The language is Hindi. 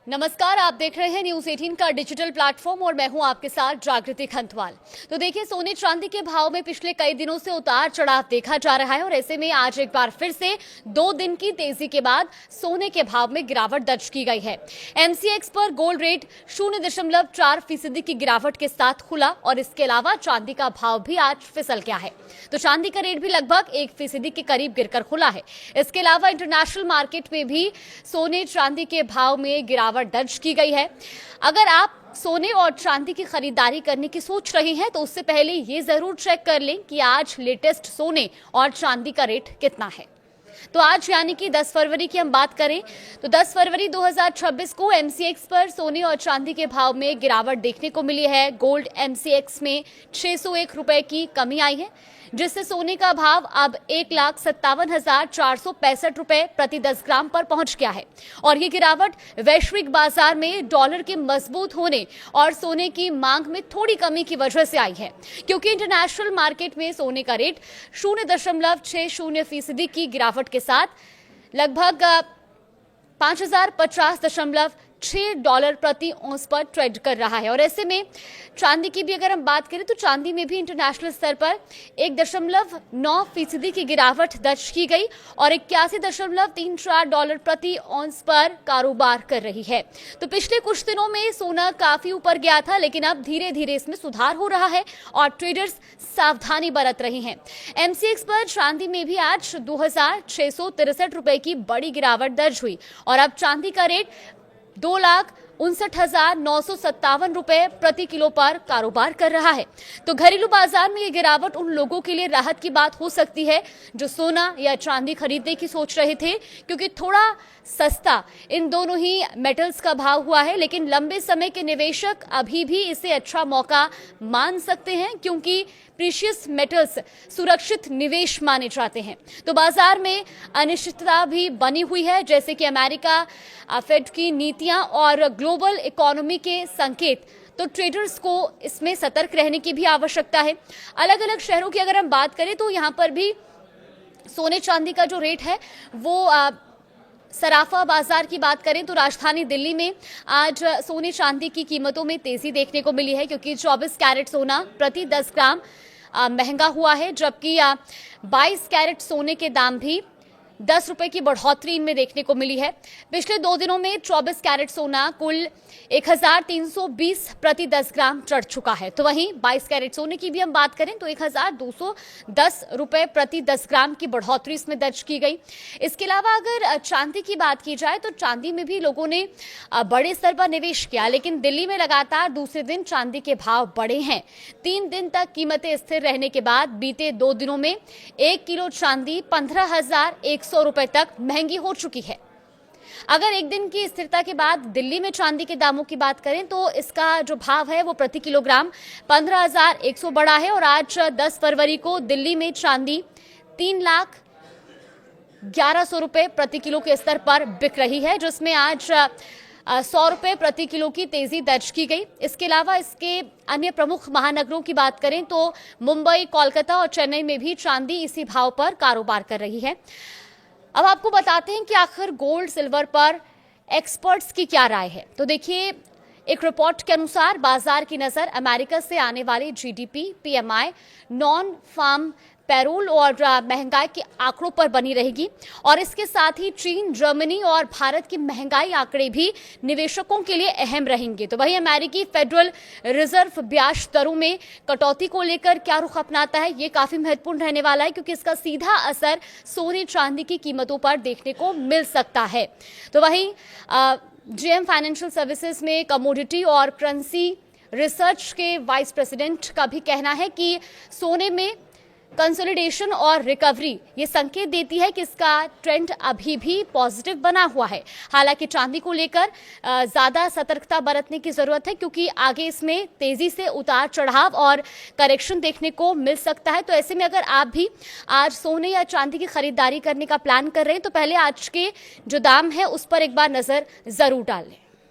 नमस्कार, आप देख रहे हैं न्यूज 18 का डिजिटल प्लेटफॉर्म और मैं हूं आपके साथ जागृति खंतवाल। तो देखिए, सोने चांदी के भाव में पिछले कई दिनों से उतार चढ़ाव देखा जा रहा है और ऐसे में आज एक बार फिर से 2 दिन की तेजी के बाद सोने के भाव में गिरावट दर्ज की गई है। एमसीएक्स पर गोल्ड रेट 0.4% की गिरावट के साथ खुला और इसके अलावा चांदी का भाव भी आज फिसल गया है। तो चांदी का रेट भी लगभग 1% के करीब गिरकर खुला है। इसके अलावा इंटरनेशनल मार्केट में भी सोने चांदी के भाव में गिरावट दर्ज की गई है। अगर आप सोने और चांदी की खरीदारी करने की सोच रहे हैं तो उससे पहले ये जरूर चेक कर लें कि आज लेटेस्ट सोने और चांदी का रेट कितना है। तो आज यानी कि 10 फरवरी की हम बात करें तो 10 फरवरी 2026 को एमसीएक्स पर सोने और चांदी के भाव में गिरावट देखने को मिली है। गोल्ड एमसीएक्स में 601 रुपए की कमी आई है, जिससे सोने का भाव अब 1,57,465 रुपए प्रति 10 ग्राम पर पहुंच गया है। और ये गिरावट वैश्विक बाजार में डॉलर के मजबूत होने और सोने की मांग में थोड़ी कमी की वजह से आई है, क्योंकि इंटरनेशनल मार्केट में सोने का रेट 0.60% की गिरावट के साथ लगभग $5,050.6 प्रति औंस पर ट्रेड कर रहा है। और ऐसे में चांदी की भी अगर हम बात करें तो चांदी में भी इंटरनेशनल स्तर पर 1.9% की गिरावट दर्ज की गई और $81.34 प्रति औंस पर कारोबार कर रही है। तो पिछले कुछ दिनों में सोना काफी ऊपर गया था, लेकिन अब धीरे धीरे इसमें सुधार हो रहा है और ट्रेडर्स सावधानी बरत रहे हैं। एमसीएक्स पर चांदी में भी आज 2,663 रुपए की बड़ी गिरावट दर्ज हुई और अब चांदी का रेट 2,59,957 रुपए प्रति किलो पर कारोबार कर रहा है। तो घरेलू बाजार में ये गिरावट उन लोगों के लिए राहत की बात हो सकती है जो सोना या चांदी खरीदने की सोच रहे थे, क्योंकि थोड़ा सस्ता इन दोनों ही मेटल्स का भाव हुआ है। लेकिन लंबे समय के निवेशक अभी भी इसे अच्छा मौका मान सकते हैं, क्योंकि प्रीशियस मेटल्स सुरक्षित निवेश माने जाते हैं। तो बाजार में अनिश्चितता भी बनी हुई है, जैसे कि अमेरिका फेड की नीतियां और ग्लोबल इकोनॉमी के संकेत। तो ट्रेडर्स को इसमें सतर्क रहने की भी आवश्यकता है। अलग अलग शहरों की अगर हम बात करें तो यहाँ पर भी सोने चांदी का जो रेट है वो सराफा बाजार की बात करें तो राजधानी दिल्ली में आज सोने चांदी की कीमतों में तेजी देखने को मिली है, क्योंकि 24 कैरेट सोना प्रति 10 ग्राम महंगा हुआ है, जबकि 22 कैरेट सोने के दाम भी 10 रुपए की बढ़ोतरी इनमें देखने को मिली है। पिछले 2 दिनों में 24 कैरेट सोना कुल 1,320 प्रति 10 ग्राम चढ़ चुका है। तो वहीं 22 कैरेट सोने की भी हम बात करें तो 1,210 रुपए प्रति 10 ग्राम की बढ़ोतरी इसमें दर्ज की गई। इसके अलावा अगर चांदी की बात की जाए तो चांदी में भी लोगों ने बड़े स्तर पर निवेश किया, लेकिन दिल्ली में लगातार दूसरे दिन चांदी के भाव बढ़े हैं। 3 दिन तक कीमतें स्थिर रहने के बाद बीते 2 दिनों में 1 किलो चांदी 15,100 रुपए तक महंगी हो चुकी है। अगर एक दिन की स्थिरता के बाद दिल्ली में चांदी के दामों की बात करें तो इसका जो भाव है वो प्रति किलोग्राम 15,100 बढ़ा है और आज 10 फरवरी को दिल्ली में चांदी 3,11,000 रुपए प्रति किलो के स्तर पर बिक रही है, जिसमें आज 100 रुपए प्रति किलो की तेजी दर्ज की गई। इसके अलावा इसके अन्य प्रमुख महानगरों की बात करें तो मुंबई, कोलकाता और चेन्नई में भी चांदी इसी भाव पर कारोबार कर रही है। अब आपको बताते हैं कि आखिर गोल्ड सिल्वर पर एक्सपर्ट्स की क्या राय है। तो देखिए, एक रिपोर्ट के अनुसार बाजार की नजर अमेरिका से आने वाले GDP, PMI, non farm payroll और महंगाई के आंकड़ों पर बनी रहेगी और इसके साथ ही चीन, जर्मनी और भारत की महंगाई आंकड़े भी निवेशकों के लिए अहम रहेंगे। तो वहीं अमेरिकी फेडरल रिजर्व ब्याज दरों में कटौती को लेकर क्या रुख अपनाता है, ये काफी महत्वपूर्ण रहने वाला है, क्योंकि इसका सीधा असर सोने चांदी की कीमतों पर देखने को मिल सकता है। तो वहीं जेएम फाइनेंशियल सर्विसेज में कमोडिटी और करेंसी रिसर्च के वाइस प्रेसिडेंट का भी कहना है कि सोने में कंसोलिडेशन और रिकवरी ये संकेत देती है कि इसका ट्रेंड अभी भी पॉजिटिव बना हुआ है। हालांकि चांदी को लेकर ज्यादा सतर्कता बरतने की जरूरत है, क्योंकि आगे इसमें तेजी से उतार चढ़ाव और करेक्शन देखने को मिल सकता है। तो ऐसे में अगर आप भी आज सोने या चांदी की खरीदारी करने का प्लान कर रहे हैं तो पहले आज के जो दाम है उस पर एक बार नजर जरूर डाल लें।